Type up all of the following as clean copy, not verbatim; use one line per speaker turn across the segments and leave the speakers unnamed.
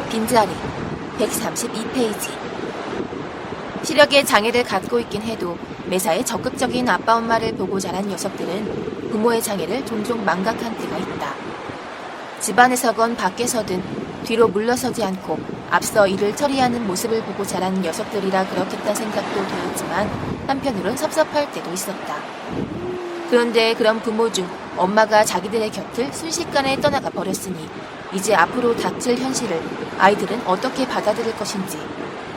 빈자리 132페이지. 시력에 장애를 갖고 있긴 해도 매사에 적극적인 아빠 엄마를 보고 자란 녀석들은 부모의 장애를 종종 망각한 때가 있다. 집안에서건 밖에서든 뒤로 물러서지 않고 앞서 일을 처리하는 모습을 보고 자란 녀석들이라 그렇겠다 생각도 되었지만 한편으론 섭섭할 때도 있었다. 그런데 그런 부모 중 엄마가 자기들의 곁을 순식간에 떠나가 버렸으니 이제 앞으로 닥칠 현실을 아이들은 어떻게 받아들일 것인지,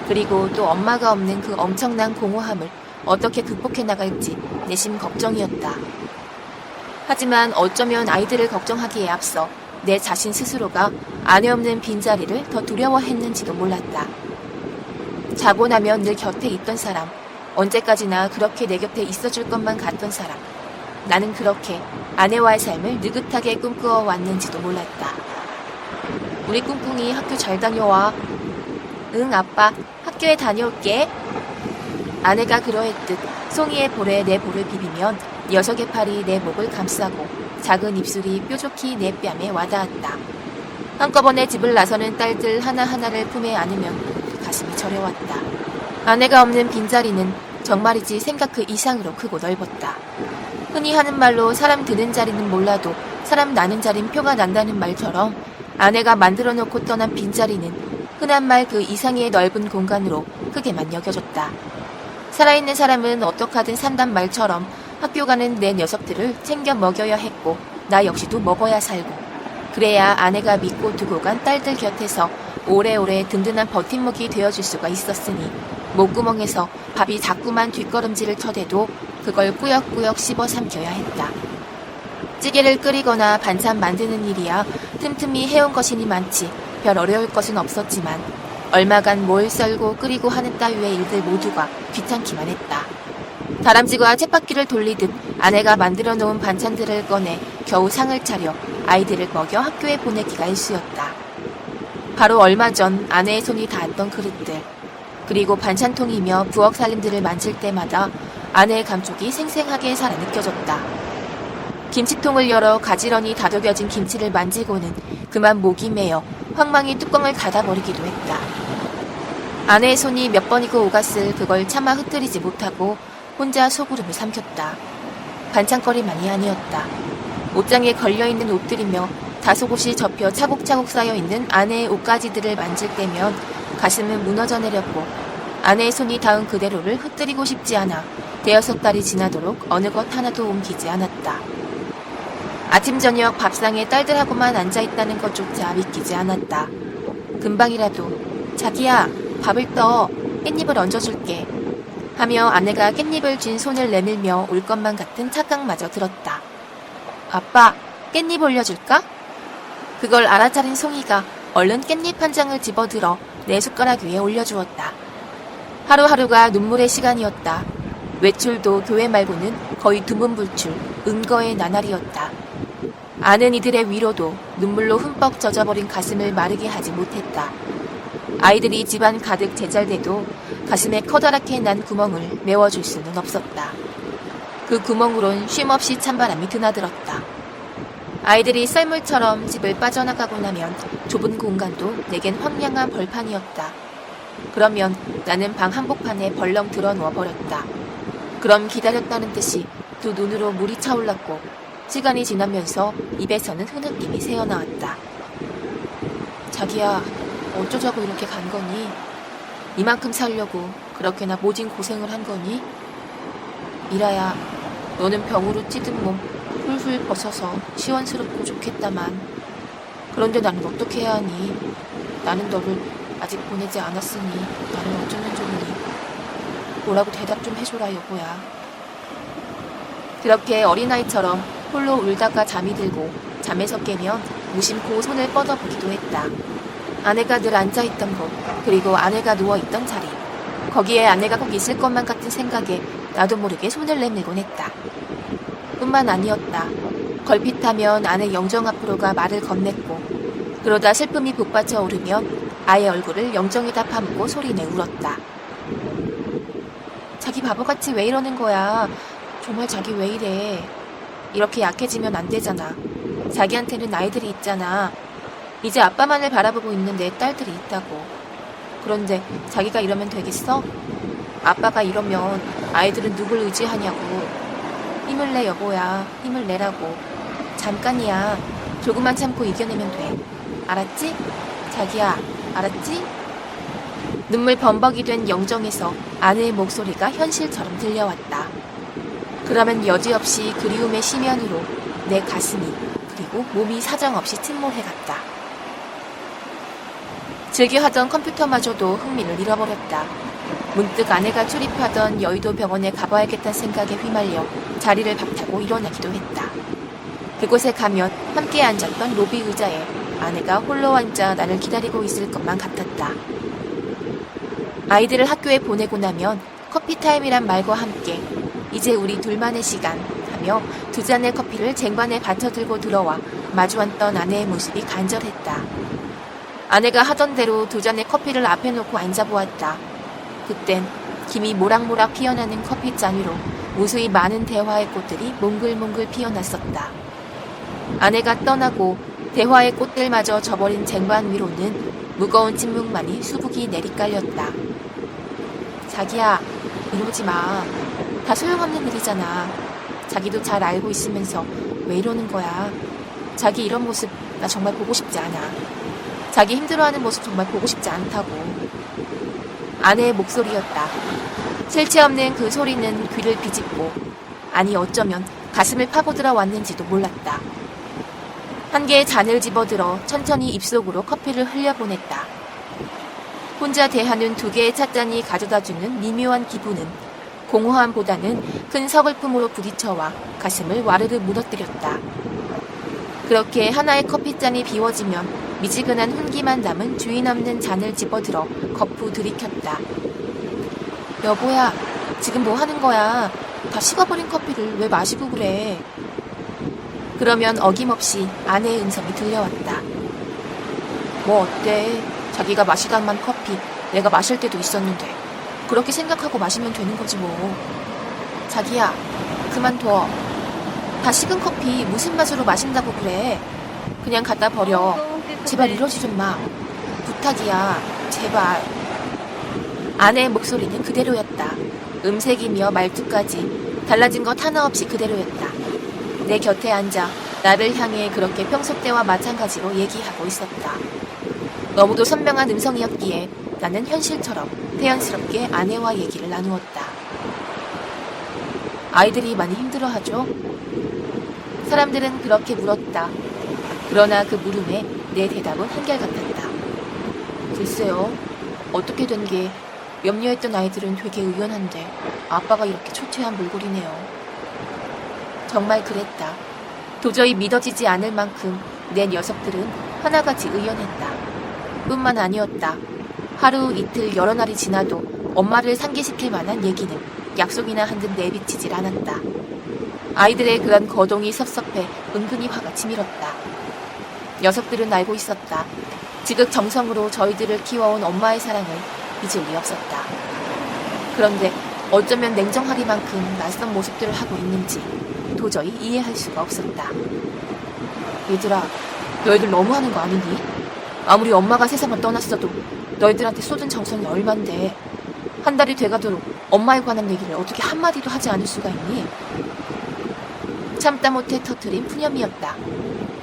그리고 또 엄마가 없는 그 엄청난 공허함을 어떻게 극복해 나갈지 내심 걱정이었다. 하지만 어쩌면 아이들을 걱정하기에 앞서 내 자신 스스로가 아내 없는 빈자리를 더 두려워했는지도 몰랐다. 자고 나면 늘 곁에 있던 사람, 언제까지나 그렇게 내 곁에 있어줄 것만 같던 사람, 나는 그렇게 아내와의 삶을 느긋하게 꿈꾸어 왔는지도 몰랐다. 우리 꿍꿍이 학교 잘 다녀와. 응, 아빠. 학교에 다녀올게. 아내가 그러했듯 송이의 볼에 내 볼을 비비면 녀석의 팔이 내 목을 감싸고 작은 입술이 뾰족히 내 뺨에 와닿았다. 한꺼번에 집을 나서는 딸들 하나하나를 품에 안으면 가슴이 저려왔다. 아내가 없는 빈자리는 정말이지 생각 그 이상으로 크고 넓었다. 흔히 하는 말로 사람 드는 자리는 몰라도 사람 나는 자린 표가 난다는 말처럼 아내가 만들어 놓고 떠난 빈자리는 흔한 말 그 이상의 넓은 공간으로 크게만 여겨졌다. 살아있는 사람은 어떡하든 산단 말처럼 학교 가는 내 녀석들을 챙겨 먹여야 했고 나 역시도 먹어야 살고, 그래야 아내가 믿고 두고 간 딸들 곁에서 오래오래 든든한 버팀목이 되어줄 수가 있었으니 목구멍에서 밥이 자꾸만 뒷걸음질을 쳐대도 그걸 꾸역꾸역 씹어 삼켜야 했다. 찌개를 끓이거나 반찬 만드는 일이야 틈틈이 해온 것이니 많지 별 어려울 것은 없었지만 얼마간 뭘 썰고 끓이고 하는 따위의 일들 모두가 귀찮기만 했다. 다람쥐가 쳇바퀴를 돌리듯 아내가 만들어 놓은 반찬들을 꺼내 겨우 상을 차려 아이들을 먹여 학교에 보내기가 일쑤였다. 바로 얼마 전 아내의 손이 닿았던 그릇들, 그리고 반찬통이며 부엌 살림들을 만질 때마다 아내의 감촉이 생생하게 살아 느껴졌다. 김치통을 열어 가지런히 다독여진 김치를 만지고는 그만 목이 메어 황망히 뚜껑을 닫아버리기도 했다. 아내의 손이 몇 번이고 오갔을 그걸 차마 흩뜨리지 못하고 혼자 소구름을 삼켰다. 반찬거리만이 아니었다. 옷장에 걸려있는 옷들이며 다소 곳이 접혀 차곡차곡 쌓여있는 아내의 옷가지들을 만질 때면 가슴은 무너져 내렸고 아내의 손이 닿은 그대로를 흩뜨리고 싶지 않아 대여섯 달이 지나도록 어느 것 하나도 옮기지 않았다. 아침 저녁 밥상에 딸들하고만 앉아있다는 것조차 믿기지 않았다. 금방이라도 자기야 밥을 떠, 깻잎을 얹어줄게 하며 아내가 깻잎을 쥔 손을 내밀며 올 것만 같은 착각마저 들었다. 아빠, 깻잎 올려줄까? 그걸 알아차린 송이가 얼른 깻잎 한 장을 집어들어 내 숟가락 위에 올려주었다. 하루하루가 눈물의 시간이었다. 외출도 교회 말고는 거의 두문불출, 은거의 나날이었다. 아는 이들의 위로도 눈물로 흠뻑 젖어버린 가슴을 마르게 하지 못했다. 아이들이 집안 가득 제잘돼도 가슴에 커다랗게 난 구멍을 메워줄 수는 없었다. 그 구멍으론 쉼없이 찬바람이 드나들었다. 아이들이 썰물처럼 집을 빠져나가고 나면 좁은 공간도 내겐 황량한 벌판이었다. 그러면 나는 방 한복판에 벌렁 들어 누워버렸다. 그럼 기다렸다는 듯이 두 눈으로 물이 차올랐고 시간이 지나면서 입에서는 흐느낌이 새어나왔다. 자기야, 어쩌자고 이렇게 간 거니? 이만큼 살려고 그렇게나 모진 고생을 한 거니? 미라야, 너는 병으로 찌든 몸 훌훌 벗어서 시원스럽고 좋겠다만 그런데 나는 어떻게 해야 하니? 나는 너를 아직 보내지 않았으니 나는 어쩌면 좋으니 뭐라고 대답 좀 해줘라 여보야. 그렇게 어린아이처럼 홀로 울다가 잠이 들고 잠에서 깨면 무심코 손을 뻗어보기도 했다. 아내가 늘 앉아있던 곳, 그리고 아내가 누워있던 자리, 거기에 아내가 꼭 있을 것만 같은 생각에 나도 모르게 손을 내밀곤 했다. 뿐만 아니었다. 걸핏하면 아내 영정 앞으로가 말을 건넸고 그러다 슬픔이 북받쳐 오르면 아의 얼굴을 영정이다 파묻고 소리내 울었다. 자기 바보같이 왜 이러는 거야. 정말 자기 왜 이래. 이렇게 약해지면 안 되잖아. 자기한테는 아이들이 있잖아. 이제 아빠만을 바라보고 있는 내 딸들이 있다고. 그런데 자기가 이러면 되겠어? 아빠가 이러면 아이들은 누굴 의지하냐고. 힘을 내 여보야. 힘을 내라고. 잠깐이야. 조금만 참고 이겨내면 돼. 알았지? 자기야. 알았지? 눈물 범벅이 된 영정에서 아내의 목소리가 현실처럼 들려왔다. 그러면 여지없이 그리움의 심연으로 내 가슴이 그리고 몸이 사정없이 침몰해갔다. 즐겨 하던 컴퓨터마저도 흥미를 잃어버렸다. 문득 아내가 출입하던 여의도 병원에 가봐야겠다는 생각에 휘말려 자리를 박차고 일어나기도 했다. 그곳에 가면 함께 앉았던 로비 의자에 아내가 홀로 앉아 나를 기다리고 있을 것만 같았다. 아이들을 학교에 보내고 나면 커피타임이란 말과 함께 이제 우리 둘만의 시간 하며 두 잔의 커피를 쟁반에 받쳐 들고 들어와 마주 앉던 아내의 모습이 간절했다. 아내가 하던 대로 두 잔의 커피를 앞에 놓고 앉아보았다. 그땐 김이 모락모락 피어나는 커피잔 위로 무수히 많은 대화의 꽃들이 몽글몽글 피어났었다. 아내가 떠나고 대화의 꽃들마저 져버린 쟁반 위로는 무거운 침묵만이 수북이 내리깔렸다. 자기야, 이러지 마. 다 소용없는 일이잖아. 자기도 잘 알고 있으면서 왜 이러는 거야. 자기 이런 모습 나 정말 보고 싶지 않아. 자기 힘들어하는 모습 정말 보고 싶지 않다고. 아내의 목소리였다. 실체 없는 그 소리는 귀를 비집고 아니 어쩌면 가슴을 파고들어 왔는지도 몰랐다. 한 개의 잔을 집어들어 천천히 입속으로 커피를 흘려보냈다. 혼자 대하는 두 개의 찻잔이 가져다주는 미묘한 기분은 공허함보다는 큰 서글픔으로 부딪혀와 가슴을 와르르 무너뜨렸다. 그렇게 하나의 커피잔이 비워지면 미지근한 훈기만 남은 주인 없는 잔을 집어들어 거푸 들이켰다. 여보야, 지금 뭐 하는 거야? 다 식어버린 커피를 왜 마시고 그래? 그러면 어김없이 아내의 음성이 들려왔다. 뭐 어때? 자기가 마시다만 커피 내가 마실 때도 있었는데 그렇게 생각하고 마시면 되는 거지 뭐. 자기야, 그만둬. 다 식은 커피 무슨 맛으로 마신다고 그래. 그냥 갖다 버려. 제발 이러지 좀 마. 부탁이야. 제발. 아내의 목소리는 그대로였다. 음색이며 말투까지 달라진 것 하나 없이 그대로였다. 내 곁에 앉아 나를 향해 그렇게 평소 때와 마찬가지로 얘기하고 있었다. 너무도 선명한 음성이었기에 나는 현실처럼 태연스럽게 아내와 얘기를 나누었다. 아이들이 많이 힘들어하죠? 사람들은 그렇게 물었다. 그러나 그 물음에 내 대답은 한결같았다. 글쎄요. 어떻게 된 게 염려했던 아이들은 되게 의연한데 아빠가 이렇게 초췌한 몰골이네요. 정말 그랬다. 도저히 믿어지지 않을 만큼 내 녀석들은 하나같이 의연했다. 뿐만 아니었다. 하루 이틀 여러 날이 지나도 엄마를 상기시킬 만한 얘기는 약속이나 한 듯 내비치질 않았다. 아이들의 그런 거동이 섭섭해 은근히 화가 치밀었다. 녀석들은 알고 있었다. 지극정성으로 저희들을 키워온 엄마의 사랑을 잊을 리 없었다. 그런데 어쩌면 냉정하리만큼 낯선 모습들을 하고 있는지 도저히 이해할 수가 없었다. 얘들아, 너희들 너무하는 거 아니니? 아무리 엄마가 세상을 떠났어도 너희들한테 쏟은 정성이 얼만데 한 달이 돼가도록 엄마에 관한 얘기를 어떻게 한마디도 하지 않을 수가 있니? 참다 못해 터트린 푸념이었다.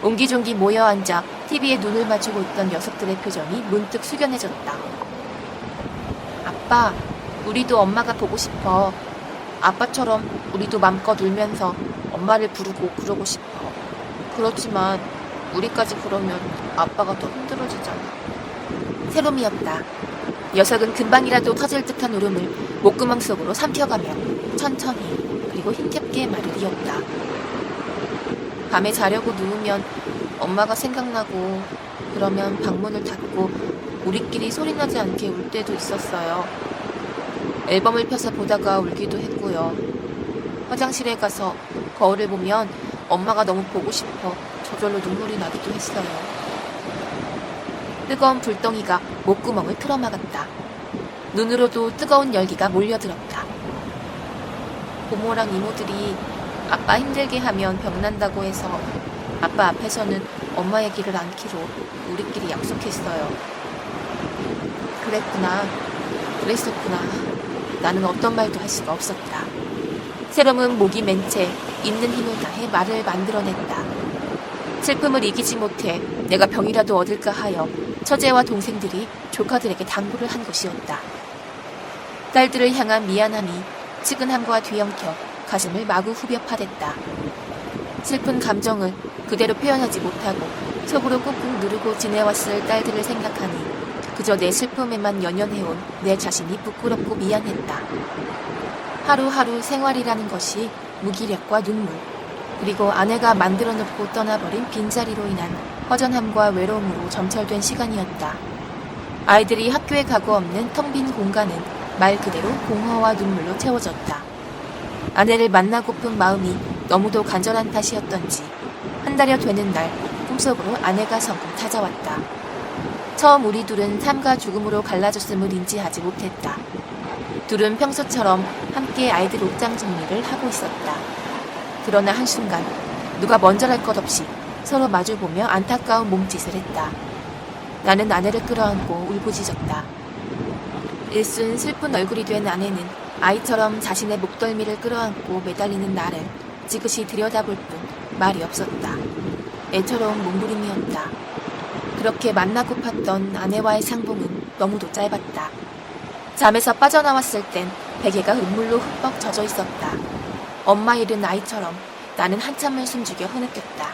옹기종기 모여앉아 TV에 눈을 맞추고 있던 녀석들의 표정이 문득 숙연해졌다. 아빠, 우리도 엄마가 보고 싶어. 아빠처럼 우리도 맘껏 울면서 엄마를 부르고 그러고 싶어. 그렇지만 우리까지 그러면 아빠가 더 힘들어지잖아. 새롬이었다. 녀석은 금방이라도 터질 듯한 울음을 목구멍 속으로 삼켜가며 천천히 그리고 힘겹게 말을 이었다. 밤에 자려고 누우면 엄마가 생각나고 그러면 방문을 닫고 우리끼리 소리나지 않게 울 때도 있었어요. 앨범을 펴서 보다가 울기도 했고요. 화장실에 가서 거울을 보면 엄마가 너무 보고 싶어 저절로 눈물이 나기도 했어요. 뜨거운 불덩이가 목구멍을 틀어막았다. 눈으로도 뜨거운 열기가 몰려들었다. 고모랑 이모들이 아빠 힘들게 하면 병난다고 해서 아빠 앞에서는 엄마 얘기를 않기로 우리끼리 약속했어요. 그랬었구나. 나는 어떤 말도 할 수가 없었다. 세롬은 목이 맨 채 있는 힘을 다해 말을 만들어냈다. 슬픔을 이기지 못해 내가 병이라도 얻을까 하여 처제와 동생들이 조카들에게 당부를 한 것이었다. 딸들을 향한 미안함이 측은함과 뒤엉켜 가슴을 마구 후벼 파댔다. 슬픈 감정을 그대로 표현하지 못하고 속으로 꾹꾹 누르고 지내왔을 딸들을 생각하니 그저 내 슬픔에만 연연해온 내 자신이 부끄럽고 미안했다. 하루하루 생활이라는 것이 무기력과 눈물, 그리고 아내가 만들어 놓고 떠나버린 빈자리로 인한 허전함과 외로움으로 점철된 시간이었다. 아이들이 학교에 가고 없는 텅 빈 공간은 말 그대로 공허와 눈물로 채워졌다. 아내를 만나고픈 마음이 너무도 간절한 탓이었던지 한 달여 되는 날 꿈속으로 아내가 성큼 찾아왔다. 처음 우리 둘은 삶과 죽음으로 갈라졌음을 인지하지 못했다. 둘은 평소처럼 함께 아이들 옷장 정리를 하고 있었다. 그러나 한순간 누가 먼저랄 것 없이 서로 마주보며 안타까운 몸짓을 했다. 나는 아내를 끌어안고 울부짖었다. 일순 슬픈 얼굴이 된 아내는 아이처럼 자신의 목덜미를 끌어안고 매달리는 나를 지그시 들여다볼 뿐 말이 없었다. 애처로운 몸부림이었다. 그렇게 만나고팠던 아내와의 상봉은 너무도 짧았다. 잠에서 빠져나왔을 땐 베개가 눈물로 흠뻑 젖어 있었다. 엄마 잃은 아이처럼 나는 한참을 숨죽여 흐느꼈다.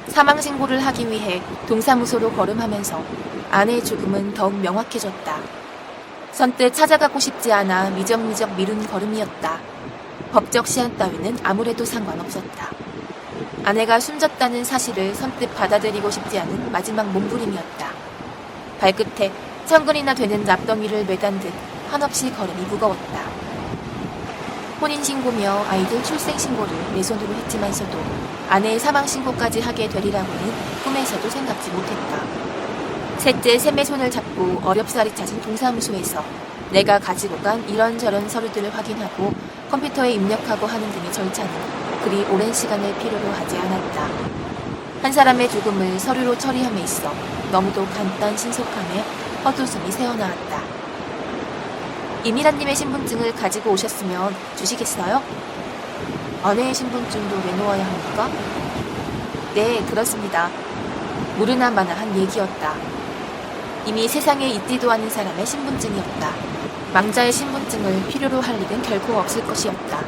사망신고를 하기 위해 동사무소로 걸음하면서 아내의 죽음은 더욱 명확해졌다. 선뜻 찾아가고 싶지 않아 미적미적 미룬 걸음이었다. 법적 시한 따위는 아무래도 상관없었다. 아내가 숨졌다는 사실을 선뜻 받아들이고 싶지 않은 마지막 몸부림이었다. 발끝에 천근이나 되는 납덩이를 매단 듯 한없이 걸음이 무거웠다. 혼인신고며 아이들 출생신고를 내 손으로 했지만서도 아내의 사망신고까지 하게 되리라고는 꿈에서도 생각지 못했다. 셋째 샘의 손을 잡고 어렵사리 찾은 동사무소에서 내가 가지고 간 이런저런 서류들을 확인하고 컴퓨터에 입력하고 하는 등의 절차는 그리 오랜 시간을 필요로 하지 않았다. 한 사람의 죽음을 서류로 처리함에 있어 너무도 간단 신속함에 헛웃음이 새어나왔다. 이미라님의 신분증을 가지고 오셨으면 주시겠어요? 아내의 신분증도 내놓아야 합니까? 네, 그렇습니다. 모르나 마나한 얘기였다. 이미 세상에 있지도 않은 사람의 신분증이었다. 망자의 신분증을 필요로 할 일은 결코 없을 것이었다.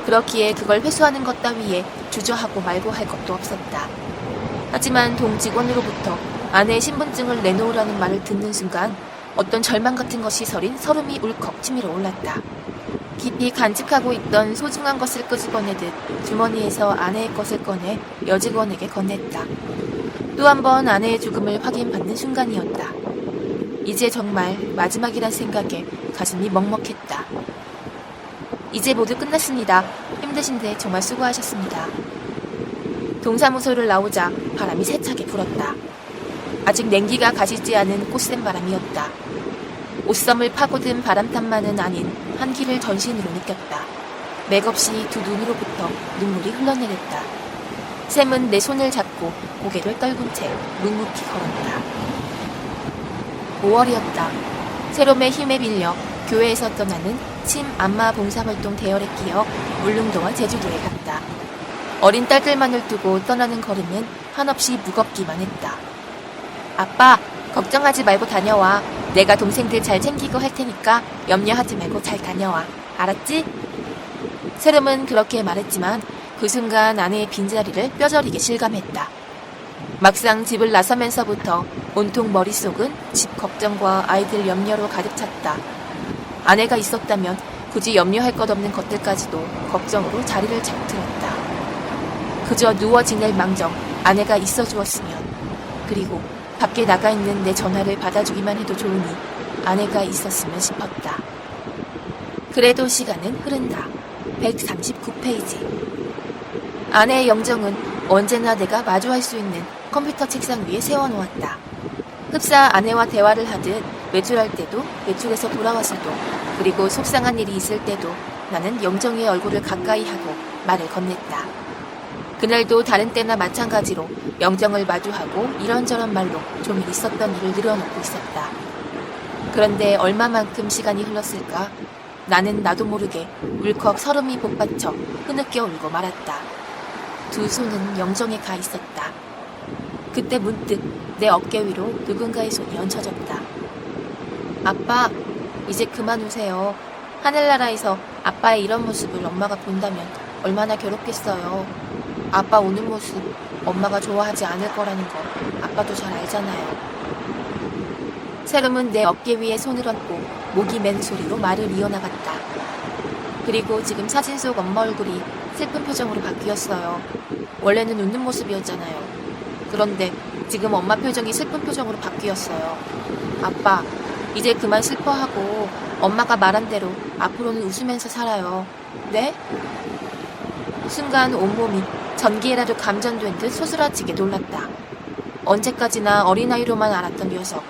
그렇기에 그걸 회수하는 것 따위에 주저하고 말고 할 것도 없었다. 하지만 동직원으로부터 아내의 신분증을 내놓으라는 말을 듣는 순간 어떤 절망 같은 것이 서린 설움이 울컥 치밀어 올랐다. 깊이 간직하고 있던 소중한 것을 끄집어내듯 주머니에서 아내의 것을 꺼내 여직원에게 건넸다. 또 한 번 아내의 죽음을 확인받는 순간이었다. 이제 정말 마지막이란 생각에 가슴이 먹먹했다. 이제 모두 끝났습니다. 힘드신데 정말 수고하셨습니다. 동사무소를 나오자 바람이 세차게 불었다. 아직 냉기가 가시지 않은 꽃샘 바람이었다. 옷섬을 파고든 바람탄만은 아닌 한기를 전신으로 느꼈다. 맥없이 두 눈으로부터 눈물이 흘러내렸다. 샘은 내 손을 잡고 고개를 떨군 채 묵묵히 걸었다. 5월이었다. 세롬의 힘에 빌려 교회에서 떠나는 침 안마 봉사활동 대열에 끼어 울릉도와 제주도에 갔다. 어린 딸들만을 두고 떠나는 걸음은 한없이 무겁기만 했다. 아빠, 걱정하지 말고 다녀와. 내가 동생들 잘 챙기고 할 테니까 염려하지 말고 잘 다녀와. 알았지? 세롬은 그렇게 말했지만 그 순간 아내의 빈자리를 뼈저리게 실감했다. 막상 집을 나서면서부터 온통 머릿속은 집 걱정과 아이들 염려로 가득 찼다. 아내가 있었다면 굳이 염려할 것 없는 것들까지도 걱정으로 자리를 잡들었다. 그저 누워 지낼 망정 아내가 있어 주었으면, 그리고 밖에 나가 있는 내 전화를 받아주기만 해도 좋으니 아내가 있었으면 싶었다. 그래도 시간은 흐른다. 139페이지. 아내의 영정은 언제나 내가 마주할 수 있는 컴퓨터 책상 위에 세워놓았다. 흡사 아내와 대화를 하듯 외출할 때도, 외출해서 돌아왔어도, 그리고 속상한 일이 있을 때도 나는 영정이의 얼굴을 가까이 하고 말을 건넸다. 그날도 다른 때나 마찬가지로 영정을 마주하고 이런저런 말로 종일 있었던 일을 늘어놓고 있었다. 그런데 얼마만큼 시간이 흘렀을까? 나는 나도 모르게 울컥 설움이 복받쳐 흐느껴 울고 말았다. 두 손은 영정에 가 있었다. 그때 문득 내 어깨 위로 누군가의 손이 얹혀졌다. 아빠, 이제 그만 우세요. 하늘나라에서 아빠의 이런 모습을 엄마가 본다면 얼마나 괴롭겠어요. 아빠 우는 모습 엄마가 좋아하지 않을 거라는 거 아빠도 잘 알잖아요. 세롬은 내 어깨 위에 손을 얹고 목이 맨 소리로 말을 이어나갔다. 그리고 지금 사진 속 엄마 얼굴이 슬픈 표정으로 바뀌었어요. 원래는 웃는 모습이었잖아요. 그런데 지금 엄마 표정이 슬픈 표정으로 바뀌었어요. 아빠, 이제 그만 슬퍼하고 엄마가 말한 대로 앞으로는 웃으면서 살아요. 네? 순간 온몸이 전기에라도 감전된 듯 소스라치게 놀랐다. 언제까지나 어린아이로만 알았던 녀석.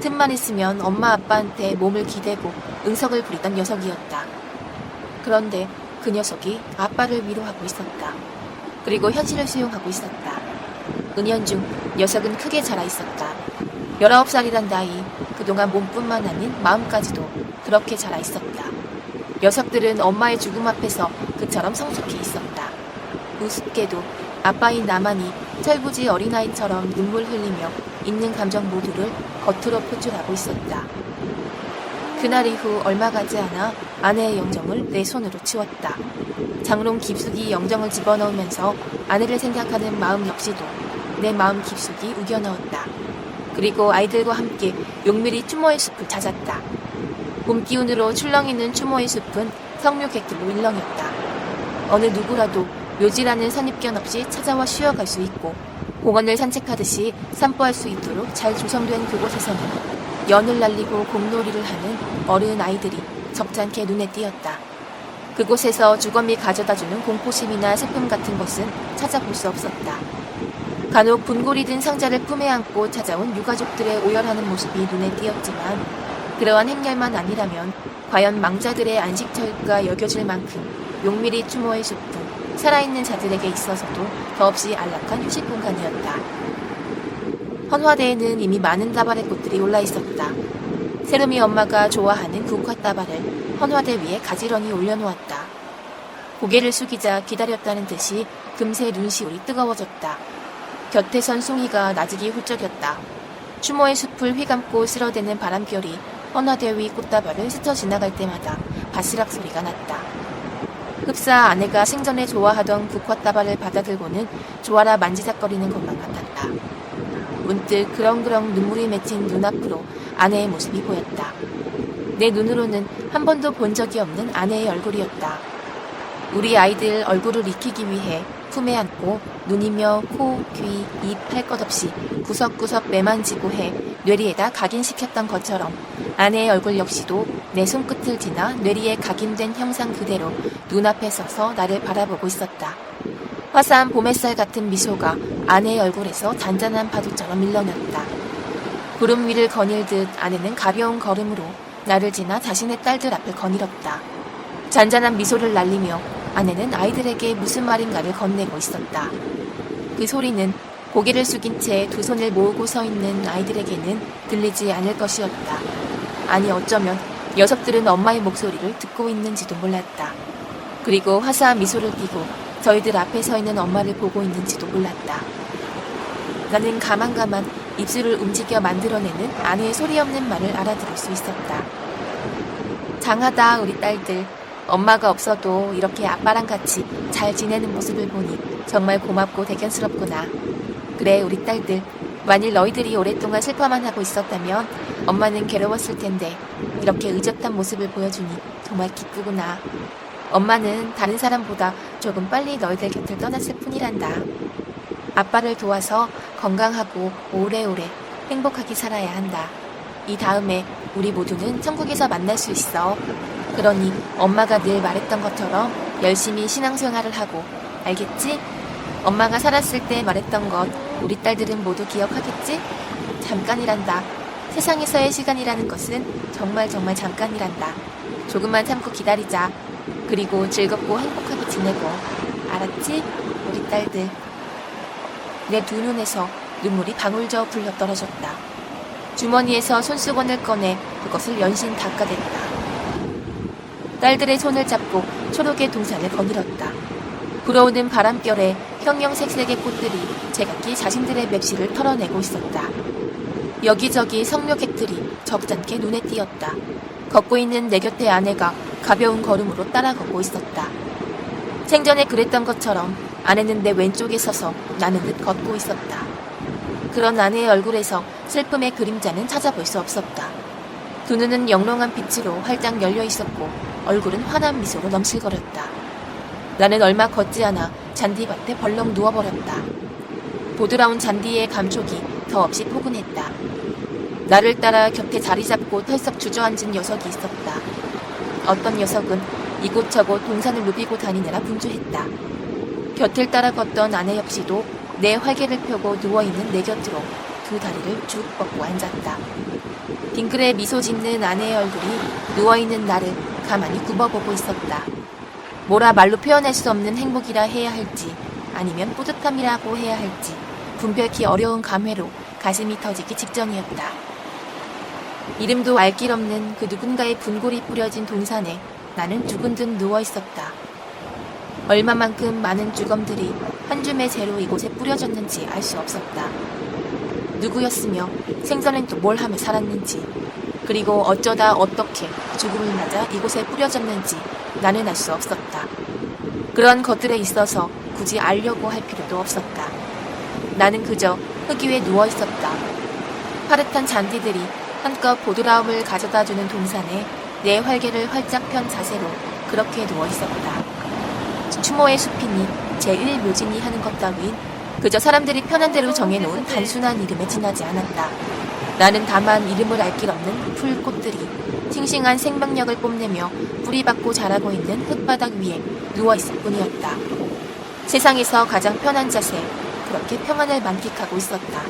틈만 있으면 엄마 아빠한테 몸을 기대고 응석을 부리던 녀석이었다. 그런데 그 녀석이 아빠를 위로하고 있었다. 그리고 현실을 수용하고 있었다. 은연중 녀석은 크게 자라 있었다. 19살이란 나이, 그동안 몸뿐만 아닌 마음까지도 그렇게 자라 있었다. 녀석들은 엄마의 죽음 앞에서 그처럼 성숙해 있었다. 우습게도 아빠인 나만이 철부지 어린아이처럼 눈물 흘리며 있는 감정 모두를 겉으로 표출하고 있었다. 그날 이후 얼마 가지 않아 아내의 영정을 내 손으로 치웠다. 장롱 깊숙이 영정을 집어넣으면서 아내를 생각하는 마음 역시도 내 마음 깊숙이 우겨넣었다. 그리고 아이들과 함께 용밀히 추모의 숲을 찾았다. 봄 기운으로 출렁이는 추모의 숲은 성묘 객들로 일렁였다. 어느 누구라도 묘지라는 선입견 없이 찾아와 쉬어갈 수 있고 공원을 산책하듯이散歩할 수 있도록 잘 조성된 그곳에서는 연을 날리고 공놀이를 하는 어른 아이들이 적잖게 눈에 띄었다. 그곳에서 주거미 가져다주는 공포심이나 슬픔 같은 것은 찾아볼 수 없었다. 간혹 분골이 든 상자를 품에 안고 찾아온 유가족들의 오열하는 모습이 눈에 띄었지만 그러한 행렬만 아니라면 과연 망자들의 안식처일까 여겨질 만큼 용밀히 추모의 숲은 살아있는 자들에게 있어서도 더없이 안락한 휴식 공간이었다. 헌화대에는 이미 많은 다발의 꽃들이 올라 있었다. 세롬이 엄마가 좋아하는 국화다발을 헌화대 위에 가지런히 올려놓았다. 고개를 숙이자 기다렸다는 듯이 금세 눈시울이 뜨거워졌다. 곁에 선 송이가 나직이 훌쩍였다. 추모의 숲을 휘감고 쓸어대는 바람결이 헌화대 위 꽃다발을 스쳐 지나갈 때마다 바스락 소리가 났다. 흡사 아내가 생전에 좋아하던 국화다발을 받아들고는 좋아라 만지작거리는 것만 같았다. 문득 그렁그렁 눈물이 맺힌 눈앞으로 아내의 모습이 보였다. 내 눈으로는 한 번도 본 적이 없는 아내의 얼굴이었다. 우리 아이들 얼굴을 익히기 위해 품에 안고 눈이며 코, 귀, 입 할 것 없이 구석구석 매만지고 해 뇌리에다 각인시켰던 것처럼 아내의 얼굴 역시도 내 손끝을 지나 뇌리에 각인된 형상 그대로 눈앞에 서서 나를 바라보고 있었다. 화사한 봄햇살 같은 미소가 아내의 얼굴에서 잔잔한 파도처럼 일렁였다. 구름 위를 거닐듯 아내는 가벼운 걸음으로 나를 지나 자신의 딸들 앞을 거닐었다. 잔잔한 미소를 날리며 아내는 아이들에게 무슨 말인가를 건네고 있었다. 그 소리는 고개를 숙인 채 두 손을 모으고 서 있는 아이들에게는 들리지 않을 것이었다. 아니 어쩌면 녀석들은 엄마의 목소리를 듣고 있는지도 몰랐다. 그리고 화사한 미소를 띠고 저희들 앞에 서 있는 엄마를 보고 있는지도 몰랐다. 나는 가만가만 입술을 움직여 만들어내는 아내의 소리 없는 말을 알아들을 수 있었다. 장하다 우리 딸들. 엄마가 없어도 이렇게 아빠랑 같이 잘 지내는 모습을 보니 정말 고맙고 대견스럽구나. 그래 우리 딸들. 만일 너희들이 오랫동안 슬퍼만 하고 있었다면 엄마는 괴로웠을 텐데 이렇게 의젓한 모습을 보여주니 정말 기쁘구나. 엄마는 다른 사람보다 조금 빨리 너희들 곁을 떠났을 뿐이란다. 아빠를 도와서 건강하고 오래오래 행복하게 살아야 한다. 이 다음에 우리 모두는 천국에서 만날 수 있어. 그러니 엄마가 늘 말했던 것처럼 열심히 신앙생활을 하고 알겠지? 엄마가 살았을 때 말했던 것 우리 딸들은 모두 기억하겠지? 잠깐이란다. 세상에서의 시간이라는 것은 정말 잠깐이란다. 조금만 참고 기다리자. 그리고 즐겁고 행복하게 지내고 알았지? 우리 딸들. 내 두 눈에서 눈물이 방울저 굴러 떨어졌다. 주머니에서 손수건을 꺼내 그것을 연신 닦아댔다. 딸들의 손을 잡고 초록의 동산을 거닐었다. 불어오는 바람결에 형형색색의 꽃들이 제각기 자신들의 맵시를 털어내고 있었다. 여기저기 성묘객들이 적잖게 눈에 띄었다. 걷고 있는 내 곁의 아내가 가벼운 걸음으로 따라 걷고 있었다. 생전에 그랬던 것처럼 아내는 내 왼쪽에 서서 나는 듯 걷고 있었다. 그런 아내의 얼굴에서 슬픔의 그림자는 찾아볼 수 없었다. 두 눈은 영롱한 빛으로 활짝 열려 있었고 얼굴은 환한 미소로 넘실거렸다. 나는 얼마 걷지 않아 잔디밭에 벌렁 누워버렸다. 보드라운 잔디의 감촉이 더없이 포근했다. 나를 따라 곁에 자리 잡고 털썩 주저앉은 녀석이 있었다. 어떤 녀석은 이곳저곳 동산을 누비고 다니느라 분주했다. 곁을 따라 걷던 아내 역시도 내 활개를 펴고 누워있는 내 곁으로 두 다리를 쭉 뻗고 앉았다. 빙그레 미소 짓는 아내의 얼굴이 누워있는 나를 가만히 굽어보고 있었다. 뭐라 말로 표현할 수 없는 행복이라 해야 할지 아니면 뿌듯함이라고 해야 할지 분별키 어려운 감회로 가슴이 터지기 직전이었다. 이름도 알 길 없는 그 누군가의 분골이 뿌려진 동산에 나는 죽은 듯 누워있었다. 얼마만큼 많은 죽음들이 한 줌의 재로 이곳에 뿌려졌는지 알 수 없었다. 누구였으며 생전엔 또 뭘 하며 살았는지 그리고 어쩌다 어떻게 죽음을 맞아 이곳에 뿌려졌는지 나는 알 수 없었다. 그런 것들에 있어서 굳이 알려고 할 필요도 없었다. 나는 그저 흙 위에 누워있었다. 파릇한 잔디들이 한껏 보드라움을 가져다주는 동산에 내 활개를 활짝 편 자세로 그렇게 누워있었다. 추모의 숲이니 제1묘지니 하는 것 따윈 그저 사람들이 편한 대로 정해놓은 단순한 이름에 지나지 않았다. 나는 다만 이름을 알 길 없는 풀꽃들이 싱싱한 생명력을 뽐내며 뿌리박고 자라고 있는 흙바닥 위에 누워있을 뿐이었다. 세상에서 가장 편한 자세, 그렇게 평안을 만끽하고 있었다.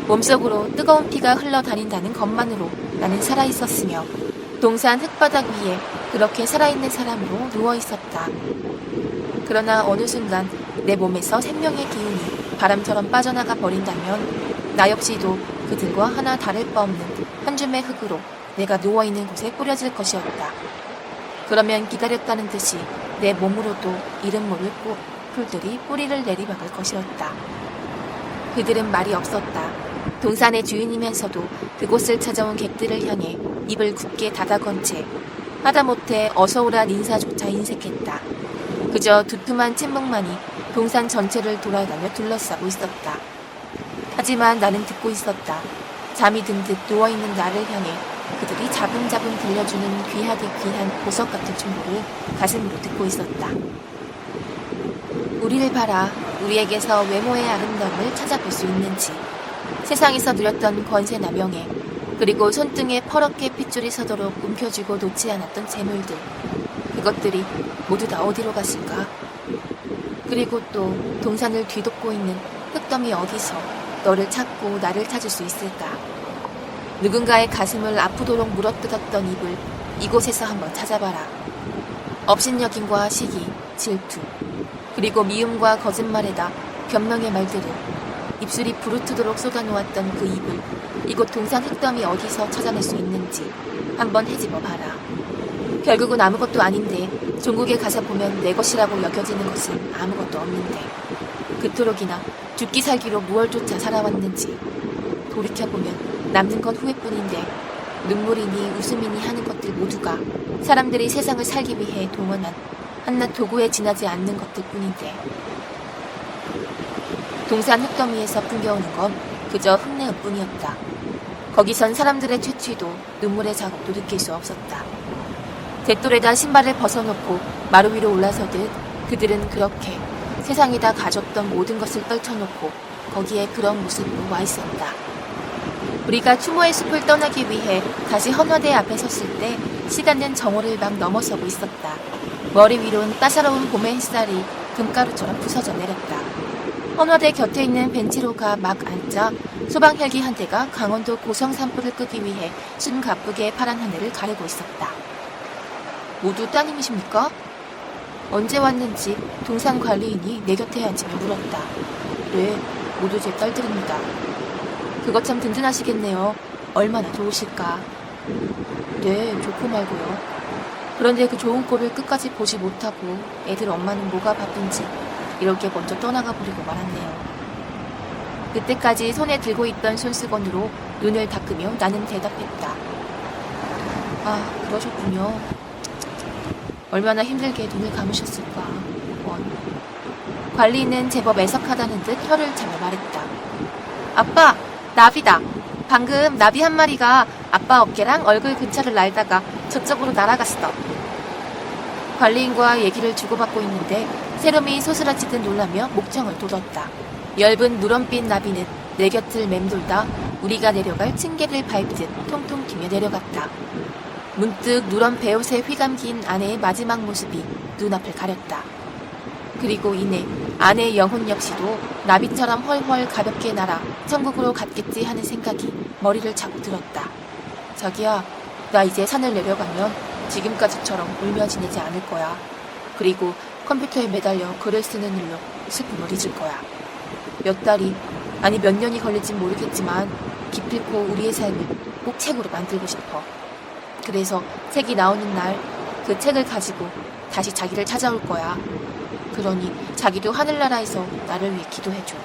몸속으로 뜨거운 피가 흘러다닌다는 것만으로 나는 살아있었으며 동산 흙바닥 위에 그렇게 살아있는 사람으로 누워있었다. 그러나 어느 순간 내 몸에서 생명의 기운이 바람처럼 빠져나가 버린다면 나 역시도 그들과 하나 다를 바 없는 한 줌의 흙으로 내가 누워있는 곳에 뿌려질 것이었다. 그러면 기다렸다는 듯이 내 몸으로도 이름 모를 풀들이 뿌리를 내리박을 것이었다. 그들은 말이 없었다. 동산의 주인이면서도 그곳을 찾아온 객들을 향해 입을 굳게 닫아건 채 하다못해 어서오란 인사조차 인색했다. 그저 두툼한 침묵만이 동산 전체를 돌아가며 둘러싸고 있었다. 하지만 나는 듣고 있었다. 잠이 든 듯 누워있는 나를 향해 그들이 자분자분 들려주는 귀하디 귀한 보석 같은 충고를 가슴으로 듣고 있었다. 우리를 봐라. 우리에게서 외모의 아름다움을 찾아볼 수 있는지. 세상에서 누렸던 권세나 명예, 그리고 손등에 퍼렇게 핏줄이 서도록 움켜쥐고 놓지 않았던 재물들. 그것들이 모두 다 어디로 갔을까? 그리고 또 동산을 뒤덮고 있는 흙더미 어디서 너를 찾고 나를 찾을 수 있을까? 누군가의 가슴을 아프도록 물어뜯었던 입을 이곳에서 한번 찾아봐라. 업신여김과 시기, 질투, 그리고 미움과 거짓말에다 변명의 말들을 입술이 부르트도록 쏟아놓았던 그 입을 이곳 동산 흙더미 어디서 찾아낼 수 있는지 한번 헤집어 봐라. 결국은 아무것도 아닌데 종국에 가서 보면 내 것이라고 여겨지는 것은 아무것도 없는데 그토록이나 죽기 살기로 무얼조차 살아왔는지 돌이켜보면 남는 건 후회뿐인데 눈물이니 웃음이니 하는 것들 모두가 사람들이 세상을 살기 위해 동원한 한낱 도구에 지나지 않는 것들 뿐인데 동산 흙더미에서 풍겨오는 건 그저 흙내음 뿐이었다. 거기선 사람들의 채취도 눈물의 자국도 느낄 수 없었다. 대돌에다 신발을 벗어놓고 마루 위로 올라서듯 그들은 그렇게 세상에다 가졌던 모든 것을 떨쳐놓고 거기에 그런 모습으로 와 있었다. 우리가 추모의 숲을 떠나기 위해 다시 헌화대 앞에 섰을 때 시간은 정오를 막 넘어서고 있었다. 머리 위론 따사로운 봄의 햇살이 금가루처럼 부서져 내렸다. 헌화대 곁에 있는 벤치로 가 막 앉자 소방 헬기 한 대가 강원도 고성 산불을 끄기 위해 숨가쁘게 파란 하늘을 가르고 있었다. 모두 따님이십니까? 언제 왔는지 동산 관리인이 내 곁에 앉으며 물었다. 네, 모두 제 딸들입니다. 그것 참 든든하시겠네요. 얼마나 좋으실까. 네, 좋고 말고요. 그런데 그 좋은 꼴을 끝까지 보지 못하고 애들 엄마는 뭐가 바쁜지 이렇게 먼저 떠나가 버리고 말았네요. 그때까지 손에 들고 있던 손수건으로 눈을 닦으며 나는 대답했다. 아, 그러셨군요. 얼마나 힘들게 눈을 감으셨을까. 원. 관리인은 제법 애석하다는 듯 혀를 차며 말했다. 아빠, 나비다. 방금 나비 한 마리가 아빠 어깨랑 얼굴 근처를 날다가 저쪽으로 날아갔어. 관리인과 얘기를 주고받고 있는데 세롬이 소스라치듯 놀라며 목청을 돋웠다. 엷은 누런빛 나비는 내 곁을 맴돌다 우리가 내려갈 층계를 밟듯 통통 튀며 내려갔다. 문득 누런 베옷에 휘감긴 아내의 마지막 모습이 눈앞을 가렸다. 그리고 이내 아내의 영혼 역시도 나비처럼 헐헐 가볍게 날아 천국으로 갔겠지 하는 생각이 머리를 차고 들었다. 자기야, 나 이제 산을 내려가면 지금까지처럼 울며 지내지 않을 거야. 그리고 컴퓨터에 매달려 글을 쓰는 일로 슬픔을 잊을 거야. 몇 달이, 아니 몇 년이 걸릴진 모르겠지만 기필코 우리의 삶을 꼭 책으로 만들고 싶어. 그래서 책이 나오는 날 그 책을 가지고 다시 자기를 찾아올 거야. 그러니 자기도 하늘나라에서 나를 위해 기도해줘.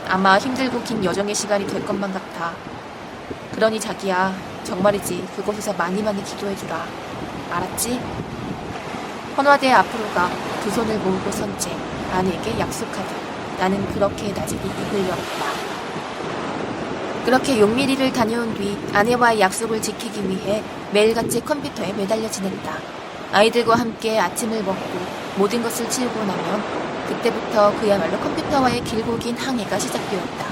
아마 힘들고 긴 여정의 시간이 될 것만 같아. 그러니 자기야, 정말이지 그곳에서 많이 많이 기도해주라. 알았지? 헌화대 앞으로 가 두 손을 모으고 선 채 아내에게 약속하듯 나는 그렇게 나직이 입을 열었다. 그렇게 용미리를 다녀온 뒤 아내와의 약속을 지키기 위해 매일같이 컴퓨터에 매달려 지냈다. 아이들과 함께 아침을 먹고 모든 것을 치우고 나면 그때부터 그야말로 컴퓨터와의 길고 긴 항해가 시작되었다.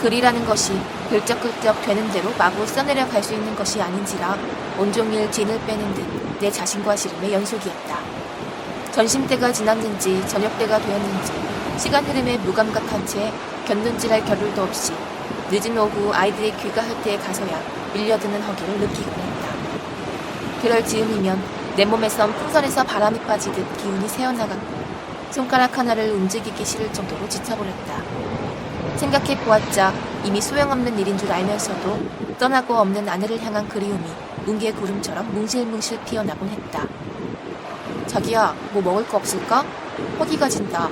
글이라는 것이 글적글적 되는 대로 마구 써내려 갈 수 있는 것이 아닌지라 온종일 진을 빼는 듯 내 자신과 씨름의 연속이었다. 점심때가 지났는지 저녁때가 되었는지 시간 흐름에 무감각한 채 곁눈질할 겨를도 없이 늦은 오후 아이들의 귀가할 때에 가서야 밀려드는 허기를 느끼곤 했다. 그럴 즈음이면 내 몸에선 풍선에서 바람이 빠지듯 기운이 새어나갔고 손가락 하나를 움직이기 싫을 정도로 지쳐버렸다. 생각해보았자 이미 소용없는 일인 줄 알면서도 떠나고 없는 아내를 향한 그리움이 뭉게 구름처럼 뭉실뭉실 피어나곤 했다. 자기야, 뭐 먹을 거 없을까? 허기가 진다.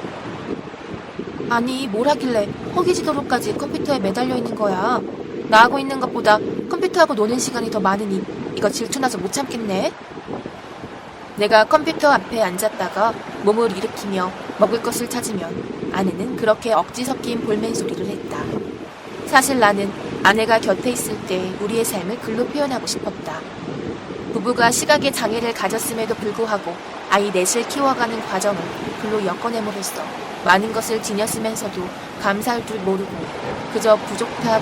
아니, 뭘 하길래 허기지도록까지 컴퓨터에 매달려 있는 거야. 나하고 있는 것보다 컴퓨터하고 노는 시간이 더 많으니 이거 질투나서 못 참겠네. 내가 컴퓨터 앞에 앉았다가 몸을 일으키며 먹을 것을 찾으면 아내는 그렇게 억지 섞인 볼멘 소리를 했다. 사실 나는 아내가 곁에 있을 때 우리의 삶을 글로 표현하고 싶었다. 부부가 시각의 장애를 가졌음에도 불구하고 아이 넷을 키워가는 과정을 글로 엮어내므로써 많은 것을 지녔으면서도 감사할 줄 모르고 그저 부족타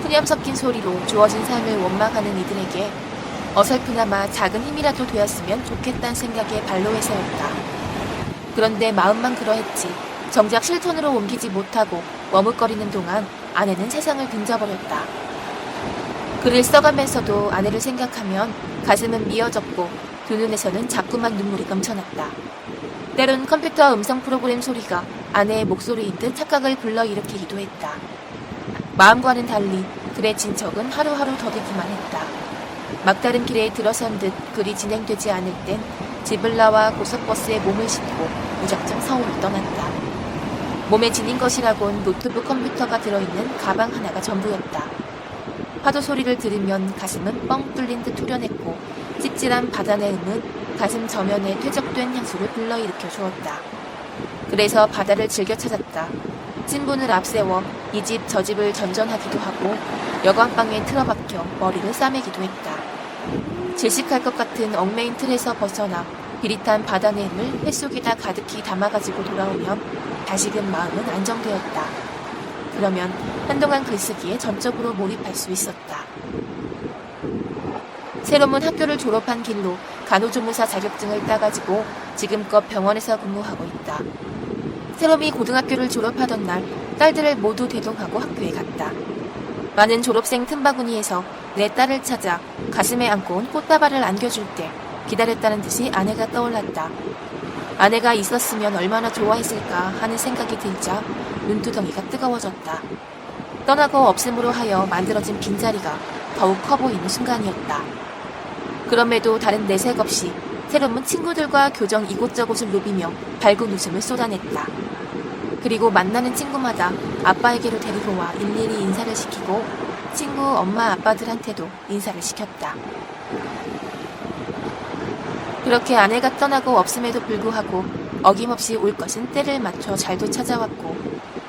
푸념 섞인 소리로 주어진 삶을 원망하는 이들에게 어설프나마 작은 힘이라도 되었으면 좋겠다는 생각에 발로에 세웠다. 그런데 마음만 그러했지 정작 실천으로 옮기지 못하고 머뭇거리는 동안 아내는 세상을 등져버렸다. 글을 써가면서도 아내를 생각하면 가슴은 미어졌고 두 눈에서는 자꾸만 눈물이 넘쳐났다. 때론 컴퓨터 음성 프로그램 소리가 아내의 목소리인 듯 착각을 불러일으키기도 했다. 마음과는 달리 글의 진척은 하루하루 더디기만 했다. 막다른 길에 들어선 듯 글이 진행되지 않을 땐 집을 나와 고속버스에 몸을 싣고 무작정 서울을 떠났다. 몸에 지닌 것이라곤 노트북 컴퓨터가 들어있는 가방 하나가 전부였다. 파도 소리를 들으면 가슴은 뻥 뚫린 듯 후련했고 찝찝한 바다 내음은 가슴 저면에 퇴적된 향수를 불러일으켜 주었다. 그래서 바다를 즐겨 찾았다. 친분을 앞세워 이 집 저 집을 전전하기도 하고 여관방에 틀어박혀 머리를 싸매기도 했다. 질식할 것 같은 얽매인 틀에서 벗어나 비릿한 바다 내음을 뱃속에다 가득히 담아가지고 돌아오면 다시금 마음은 안정되었다. 그러면 한동안 글쓰기에 전적으로 몰입할 수 있었다. 새로운 학교를 졸업한 길로 간호조무사 자격증을 따가지고 지금껏 병원에서 근무하고 있다. 새롬이 고등학교를 졸업하던 날 딸들을 모두 대동하고 학교에 갔다. 많은 졸업생 틈바구니에서 내 딸을 찾아 가슴에 안고 온 꽃다발을 안겨줄 때 기다렸다는 듯이 아내가 떠올랐다. 아내가 있었으면 얼마나 좋아했을까 하는 생각이 들자 눈두덩이가 뜨거워졌다. 떠나고 없음으로 하여 만들어진 빈자리가 더욱 커 보이는 순간이었다. 그럼에도 다른 내색 없이 새로운 친구들과 교정 이곳저곳을 누비며 밝은 웃음을 쏟아냈다. 그리고 만나는 친구마다 아빠에게로 데리고 와 일일이 인사를 시키고 친구 엄마 아빠들한테도 인사를 시켰다. 그렇게 아내가 떠나고 없음에도 불구하고 어김없이 올 것은 때를 맞춰 잘도 찾아왔고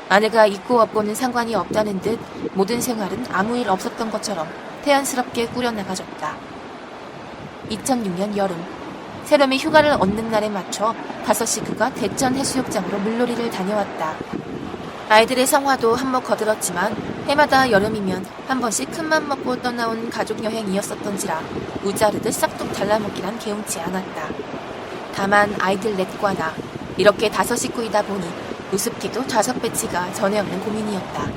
아내가 있고 없고는 상관이 없다는 듯 모든 생활은 아무 일 없었던 것처럼 태연스럽게 꾸려나가졌다. 2006년 여름 새롬이 휴가를 얻는 날에 맞춰 5시 그가 대천 해수욕장으로 물놀이를 다녀왔다. 아이들의 성화도 한몫 거들었지만 해마다 여름이면 한 번씩 큰맘 먹고 떠나온 가족여행이었었던지라 우자르듯 싹둑 달라먹기란 개운치 않았다. 다만 아이들 넷과 나 이렇게 5식구이다 보니 우습게도 좌석 배치가 전에 없는 고민이었다.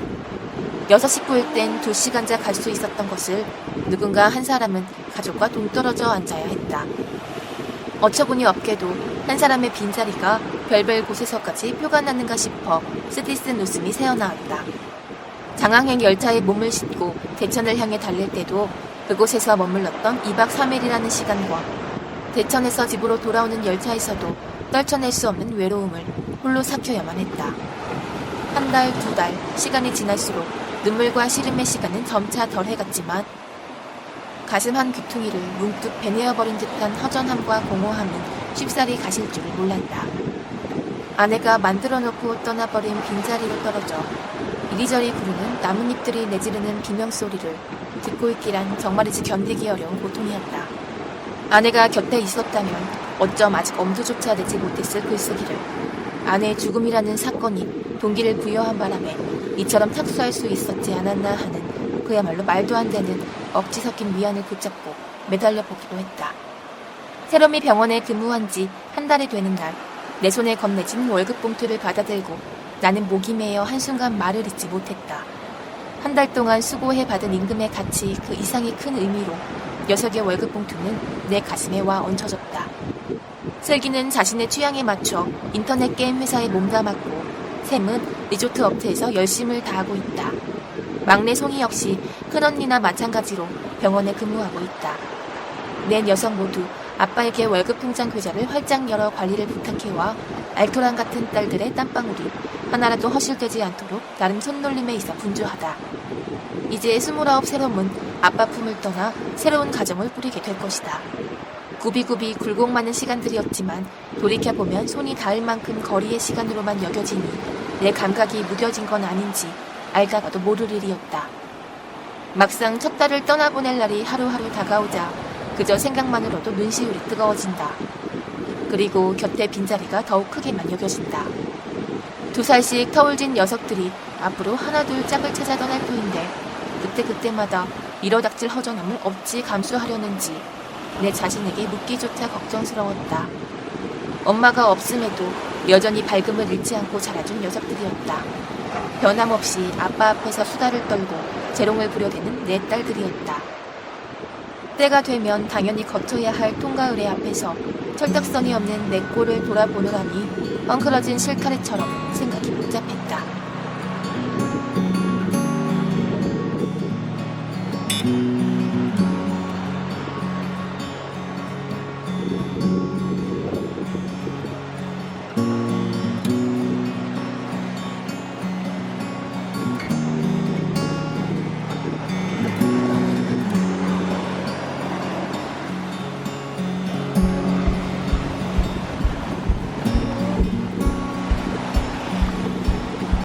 6식구일 땐 2시간자 갈 수 있었던 것을 누군가 한 사람은 가족과 동떨어져 앉아야 했다. 어처구니 없게도 한 사람의 빈자리가 별별 곳에서까지 표가 났는가 싶어 쓰디쓴 웃음이 새어나왔다. 장항행 열차에 몸을 싣고 대천을 향해 달릴 때도 그곳에서 머물렀던 2박 3일이라는 시간과 대천에서 집으로 돌아오는 열차에서도 떨쳐낼 수 없는 외로움을 홀로 삭혀야만 했다. 한 달, 2달, 시간이 지날수록 눈물과 시름의 시간은 점차 덜해갔지만 가슴 한 귀퉁이를 문득 배내어버린 듯한 허전함과 공허함은 쉽사리 가실 줄을 몰랐다. 아내가 만들어놓고 떠나버린 빈자리로 떨어져 이리저리 구르는 나뭇잎들이 내지르는 비명소리를 듣고 있기란 정말이지 견디기 어려운 고통이었다. 아내가 곁에 있었다면 어쩜 아직 엄두조차 내지 못했을 글쓰기를 아내의 죽음이라는 사건이 동기를 부여한 바람에 이처럼 착수할 수 있었지 않았나 하는 그야말로 말도 안 되는 억지 섞인 미안을 붙잡고 매달려 보기로 했다. 새롬이 병원에 근무한 지 한 달이 되는 날, 내 손에 건네진 월급 봉투를 받아들고 나는 목이 메어 한순간 말을 잇지 못했다. 한 달 동안 수고해 받은 임금의 가치 그 이상의 큰 의미로 녀석의 월급 봉투는 내 가슴에 와 얹혀졌다. 슬기는 자신의 취향에 맞춰 인터넷 게임 회사에 몸담았고 샘은 리조트 업체에서 열심을 다하고 있다. 막내 송이 역시 큰언니나 마찬가지로 병원에 근무하고 있다. 네 녀석 모두 아빠에게 월급 통장 계좌를 활짝 열어 관리를 부탁해와 알토란 같은 딸들의 땀방울이 하나라도 허실되지 않도록 나름 손놀림에 있어 분주하다. 이제 29 새롬은 아빠 품을 떠나 새로운 가정을 꾸리게 될 것이다. 굽이굽이 굴곡 많은 시간들이었지만 돌이켜보면 손이 닿을 만큼 거리의 시간으로만 여겨지니 내 감각이 무뎌진 건 아닌지 알다가도 모를 일이었다. 막상 첫 딸을 떠나보낼 날이 하루하루 다가오자 그저 생각만으로도 눈시울이 뜨거워진다. 그리고 곁에 빈자리가 더욱 크게만 여겨진다. 2살씩 터울진 녀석들이 앞으로 하나둘 짝을 찾아 떠날 터인데 그때마다 이러닥칠 허전함을 어찌 감수하려는지 내 자신에게 묻기조차 걱정스러웠다. 엄마가 없음에도 여전히 밝음을 잃지 않고 자라준 녀석들이었다. 변함없이 아빠 앞에서 수다를 떨고 재롱을 부려대는 내 딸들이었다. 때가 되면 당연히 거쳐야 할 통가을의 앞에서 철딱선이 없는 내 꼴을 돌아보느라니 엉클어진 실타래처럼 생각이 복잡했다.